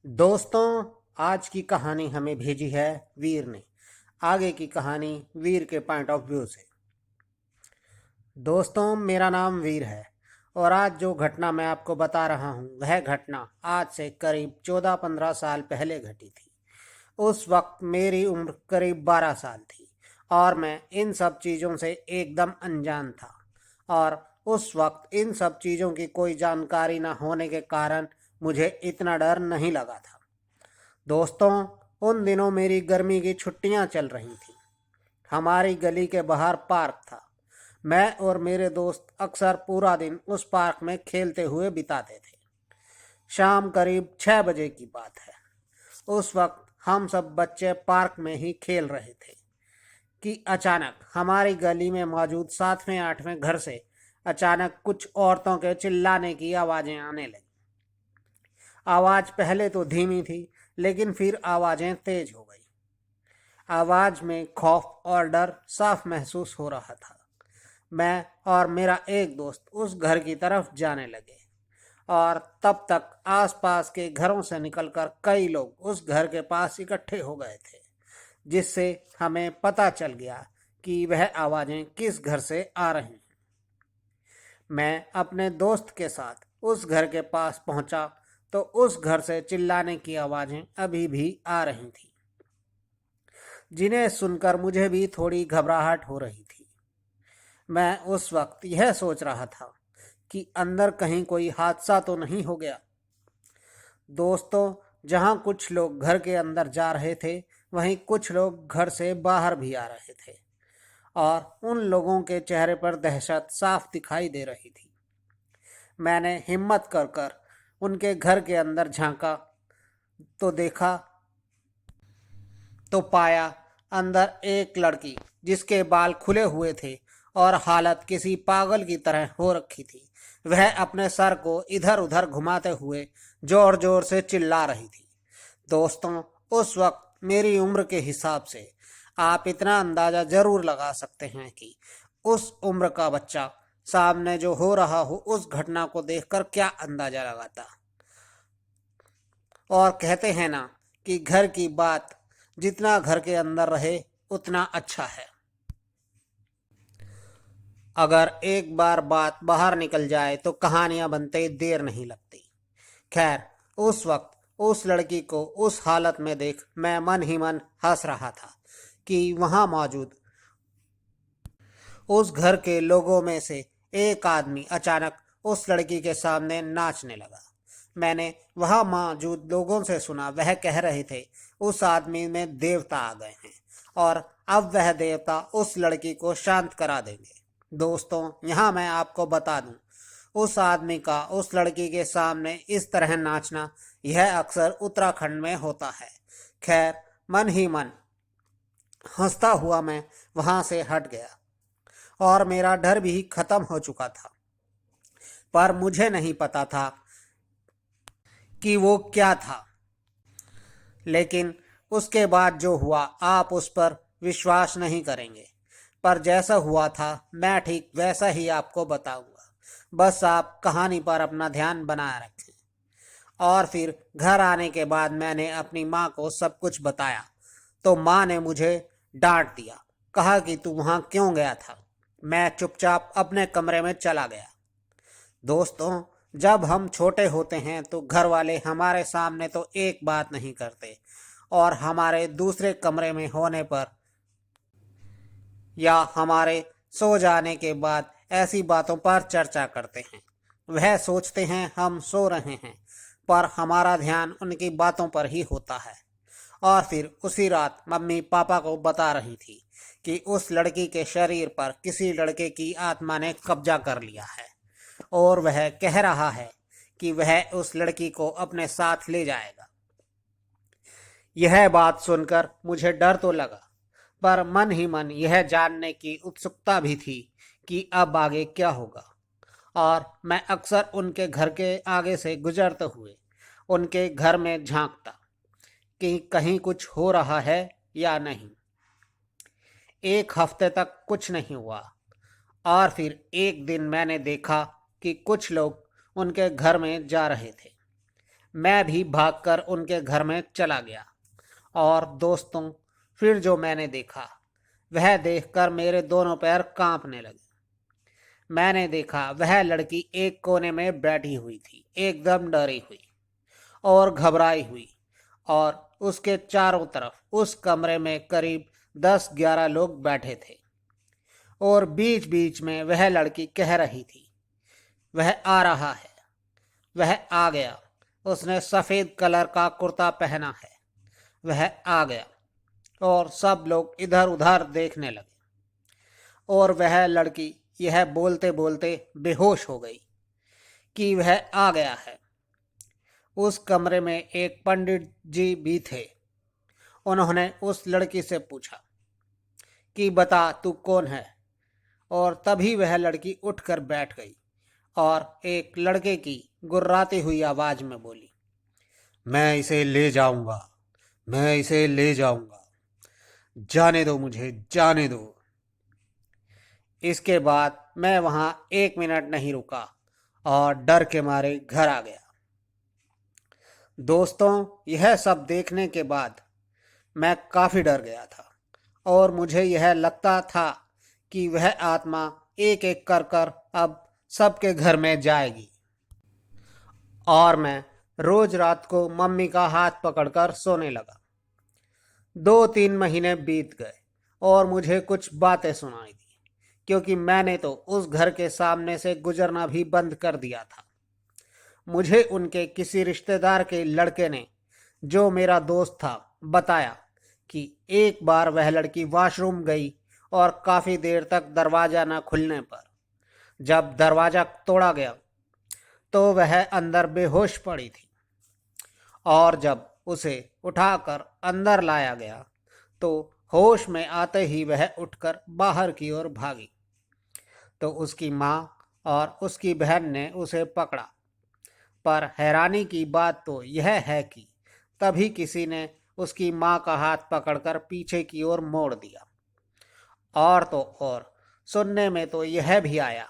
दोस्तों, आज की कहानी हमें भेजी है वीर ने। आगे की कहानी वीर के पॉइंट ऑफ व्यू से। दोस्तों, मेरा नाम वीर है और आज जो घटना मैं आपको बता रहा हूँ वह घटना आज से करीब 14-15 साल पहले घटी थी। उस वक्त मेरी उम्र करीब 12 साल थी और मैं इन सब चीज़ों से एकदम अनजान था। और उस वक्त इन सब चीज़ों की कोई जानकारी न होने के कारण मुझे इतना डर नहीं लगा था। दोस्तों, उन दिनों मेरी गर्मी की छुट्टियां चल रही थीं। हमारी गली के बाहर पार्क था। मैं और मेरे दोस्त अक्सर पूरा दिन उस पार्क में खेलते हुए बिताते थे। शाम करीब 6 बजे की बात है। उस वक्त हम सब बच्चे पार्क में ही खेल रहे थे कि अचानक हमारी गली में मौजूद 7वें 8वें घर से अचानक कुछ औरतों के चिल्लाने की आवाज़ें आने लगीं। आवाज़ पहले तो धीमी थी, लेकिन फिर आवाज़ें तेज हो गई। आवाज़ में खौफ और डर साफ महसूस हो रहा था। मैं और मेरा एक दोस्त उस घर की तरफ जाने लगे और तब तक आसपास के घरों से निकलकर कई लोग उस घर के पास इकट्ठे हो गए थे, जिससे हमें पता चल गया कि वह आवाज़ें किस घर से आ रही हैं। मैं अपने दोस्त के साथ उस घर के पास पहुंचा तो उस घर से चिल्लाने की आवाज़ें अभी भी आ रही थीं, जिन्हें सुनकर मुझे भी थोड़ी घबराहट हो रही थी। मैं उस वक्त यह सोच रहा था कि अंदर कहीं कोई हादसा तो नहीं हो गया। दोस्तों, जहां कुछ लोग घर के अंदर जा रहे थे, वहीं कुछ लोग घर से बाहर भी आ रहे थे और उन लोगों के चेहरे पर दहशत साफ दिखाई दे रही थी। मैंने हिम्मत कर कर उनके घर के अंदर झांका तो देखा तो पाया अंदर एक लड़की, जिसके बाल खुले हुए थे और हालत किसी पागल की तरह हो रखी थी। वह अपने सर को इधर उधर घुमाते हुए जोर जोर से चिल्ला रही थी। दोस्तों, उस वक्त मेरी उम्र के हिसाब से आप इतना अंदाज़ा ज़रूर लगा सकते हैं कि उस उम्र का बच्चा सामने जो हो रहा हो उस घटना को देखकर क्या अंदाज़ा लगाता। और कहते हैं ना कि घर की बात जितना घर के अंदर रहे उतना अच्छा है। अगर एक बार बात बाहर निकल जाए तो कहानियां बनते देर नहीं लगती। खैर, उस वक्त उस लड़की को उस हालत में देख मैं मन ही मन हंस रहा था कि वहां मौजूद उस घर के लोगों में से एक आदमी अचानक उस लड़की के सामने नाचने लगा। मैंने वहां मौजूद लोगों से सुना, वह कह रहे थे उस आदमी में देवता आ गए हैं और अब वह देवता उस लड़की को शांत करा देंगे। दोस्तों, यहाँ मैं आपको बता दूं, उस आदमी का उस लड़की के सामने इस तरह नाचना यह अक्सर उत्तराखंड में होता है। खैर, मन ही मन हंसता हुआ मैं वहां से हट गया और मेरा डर भी खत्म हो चुका था। पर मुझे नहीं पता था कि वो क्या था। लेकिन उसके बाद जो हुआ आप उस पर विश्वास नहीं करेंगे। पर जैसा हुआ था मैं ठीक वैसा ही आपको बताऊंगा। बस आप कहानी पर अपना ध्यान बनाए रखें। और फिर घर आने के बाद मैंने अपनी माँ को सब कुछ बताया तो माँ ने मुझे डांट दिया। कहा कि तू वहाँ क्यों गया था। मैं चुपचाप अपने कमरे में चला गया। दोस्तों, जब हम छोटे होते हैं तो घर वाले हमारे सामने तो एक बात नहीं करते और हमारे दूसरे कमरे में होने पर या हमारे सो जाने के बाद ऐसी बातों पर चर्चा करते हैं। वह सोचते हैं हम सो रहे हैं, पर हमारा ध्यान उनकी बातों पर ही होता है। और फिर उसी रात मम्मी पापा को बता रही थी कि उस लड़की के शरीर पर किसी लड़के की आत्मा ने कब्जा कर लिया है और वह कह रहा है कि वह उस लड़की को अपने साथ ले जाएगा। यह बात सुनकर मुझे डर तो लगा, पर मन ही मन यह जानने की उत्सुकता भी थी कि अब आगे क्या होगा। और मैं अक्सर उनके घर के आगे से गुजरते हुए उनके घर में झांकता कि कहीं कुछ हो रहा है या नहीं। एक हफ्ते तक कुछ नहीं हुआ और फिर एक दिन मैंने देखा कि कुछ लोग उनके घर में जा रहे थे। मैं भी भागकर उनके घर में चला गया। और दोस्तों, फिर जो मैंने देखा वह देखकर मेरे दोनों पैर कांपने लगे। मैंने देखा वह लड़की एक कोने में बैठी हुई थी, एकदम डरी हुई और घबराई हुई। और उसके चारों तरफ उस कमरे में करीब 10-11 लोग बैठे थे। और बीच बीच में वह लड़की कह रही थी, वह आ रहा है, वह आ गया, उसने सफ़ेद कलर का कुर्ता पहना है, वह आ गया। और सब लोग इधर उधर देखने लगे। और वह लड़की यह बोलते बोलते बेहोश हो गई कि वह आ गया है। उस कमरे में एक पंडित जी भी थे। उन्होंने उस लड़की से पूछा कि बता तू कौन है। और तभी वह लड़की उठकर बैठ गई और एक लड़के की गुर्राती हुई आवाज में बोली, मैं इसे ले जाऊंगा, मैं इसे ले जाऊंगा, जाने दो मुझे, जाने दो। इसके बाद मैं वहां 1 मिनट नहीं रुका और डर के मारे घर आ गया। दोस्तों, यह सब देखने के बाद मैं काफ़ी डर गया था और मुझे यह लगता था कि वह आत्मा एक एक कर कर अब सबके घर में जाएगी। और मैं रोज रात को मम्मी का हाथ पकड़कर सोने लगा। 2-3 महीने बीत गए और मुझे कुछ बातें सुनाई दी, क्योंकि मैंने तो उस घर के सामने से गुजरना भी बंद कर दिया था। मुझे उनके किसी रिश्तेदार के लड़के ने, जो मेरा दोस्त था, बताया कि एक बार वह लड़की वॉशरूम गई और काफ़ी देर तक दरवाज़ा न खुलने पर जब दरवाज़ा तोड़ा गया तो वह अंदर बेहोश पड़ी थी। और जब उसे उठाकर अंदर लाया गया तो होश में आते ही वह उठकर बाहर की ओर भागी। तो उसकी माँ और उसकी बहन ने उसे पकड़ा। पर हैरानी की बात तो यह है कि तभी किसी ने उसकी माँ का हाथ पकड़कर पीछे की ओर मोड़ दिया। और तो और, सुनने में तो यह भी आया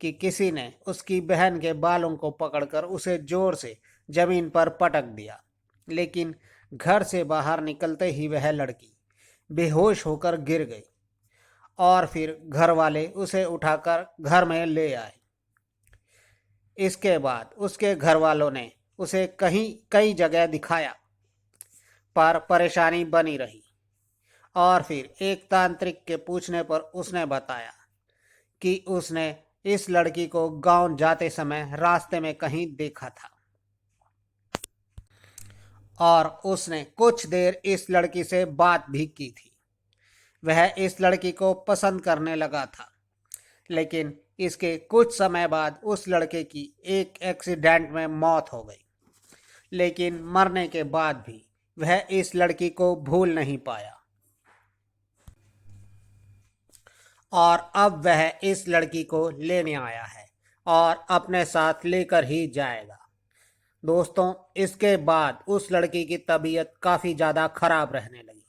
कि किसी ने उसकी बहन के बालों को पकड़कर उसे जोर से जमीन पर पटक दिया। लेकिन घर से बाहर निकलते ही वह लड़की बेहोश होकर गिर गई और फिर घर वाले उसे उठाकर घर में ले आए। इसके बाद उसके घर वालों ने उसे कई जगह दिखाया, पर परेशानी बनी रही। और फिर एक तांत्रिक के पूछने पर उसने बताया कि उसने इस लड़की को गांव जाते समय रास्ते में कहीं देखा था और उसने कुछ देर इस लड़की से बात भी की थी। वह इस लड़की को पसंद करने लगा था। लेकिन इसके कुछ समय बाद उस लड़के की एक एक्सीडेंट में मौत हो गई। लेकिन मरने के बाद भी वह इस लड़की को भूल नहीं पाया और अब वह इस लड़की को लेने आया है और अपने साथ लेकर ही जाएगा। दोस्तों, इसके बाद उस लड़की की तबीयत काफ़ी ज़्यादा खराब रहने लगी।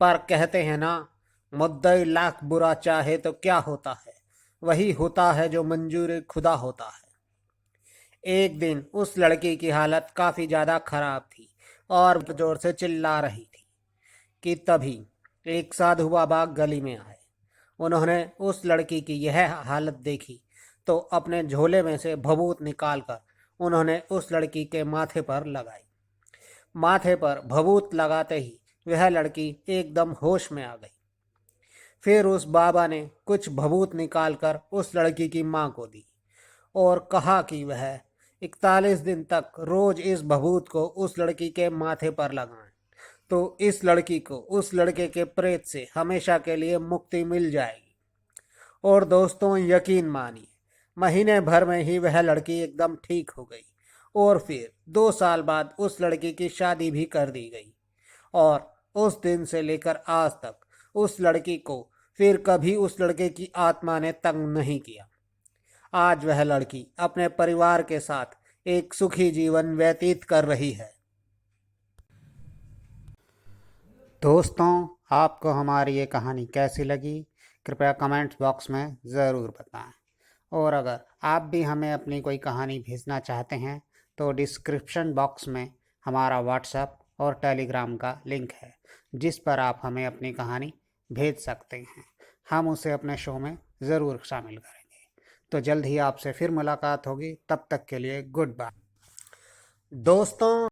पर कहते हैं ना, मुद्दई लाख बुरा चाहे तो क्या होता है, वही होता है जो मंजूर खुदा होता है। एक दिन उस लड़की की हालत काफ़ी ज़्यादा खराब थी और जोर से चिल्ला रही थी कि तभी एक साधु बाबा गली में आए। उन्होंने उस लड़की की यह हालत देखी तो अपने झोले में से भभूत निकालकर उन्होंने उस लड़की के माथे पर लगाई। माथे पर भभूत लगाते ही वह लड़की एकदम होश में आ गई। फिर उस बाबा ने कुछ भभूत निकालकर उस लड़की की माँ को दी और कहा कि वह 41 दिन तक रोज इस भभूत को उस लड़की के माथे पर लगाएं, तो इस लड़की को उस लड़के के प्रेत से हमेशा के लिए मुक्ति मिल जाएगी। और दोस्तों, यकीन मानिए, महीने भर में ही वह लड़की एकदम ठीक हो गई और फिर 2 साल बाद उस लड़की की शादी भी कर दी गई। और उस दिन से लेकर आज तक उस लड़की को फिर कभी उस लड़के की आत्मा ने तंग नहीं किया। आज वह लड़की अपने परिवार के साथ एक सुखी जीवन व्यतीत कर रही है। दोस्तों, आपको हमारी ये कहानी कैसी लगी, कृपया कमेंट्स बॉक्स में ज़रूर बताएं। और अगर आप भी हमें अपनी कोई कहानी भेजना चाहते हैं तो डिस्क्रिप्शन बॉक्स में हमारा व्हाट्सएप और टेलीग्राम का लिंक है, जिस पर आप हमें अपनी कहानी भेज सकते हैं। हम उसे अपने शो में ज़रूर शामिल करेंगे। तो जल्द ही आपसे फिर मुलाकात होगी, तब तक के लिए गुड बाय दोस्तों।